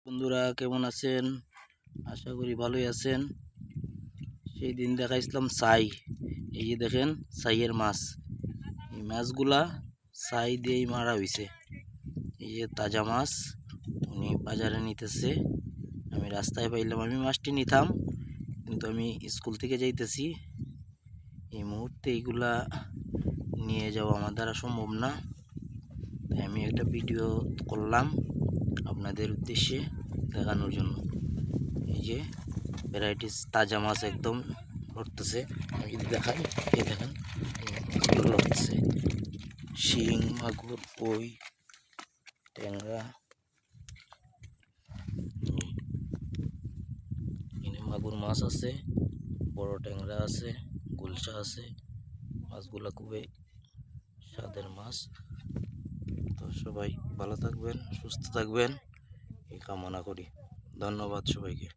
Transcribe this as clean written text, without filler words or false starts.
বন্ধুরা কেমন আছেন? আশা করি ভালোই আছেন। সেই দিন দেখাইছিলাম ছাই। এই যে দেখেন ছাইয়ের মাছ। এই মাছগুলা ছাই দিয়েই মারা হয়েছে। এই যে তাজা মাছ, উনি বাজারে নিতেছে। আমি রাস্তায় পাইলাম, আমি মাছটি নিতাম, কিন্তু আমি স্কুল থেকে যাইতেছি। এই মুহূর্তে এইগুলা নিয়ে যাওয়া আমার দ্বারা সম্ভব না, তাই আমি একটা ভিডিও করলাম আপনাদের উদ্দেশ্যে দেখানোর জন্য। এই যে ভ্যারাইটিস তাজা মাছ একদম লড়তেছে। আমি যদি দেখাই, এই দেখেন মাছগুলো লড়তেছে। শিং, মাগুর, কই, ট্যাংরা। এখানে মাগুর মাছ আছে, বড় ট্যাংরা আছে, গুলশা আছে। মাছগুলা খুবই স্বাদের মাছ। তো সবাই ভালো থাকবেন, সুস্থ থাকবেন এই কামনা করি। ধন্যবাদ সবাইকে।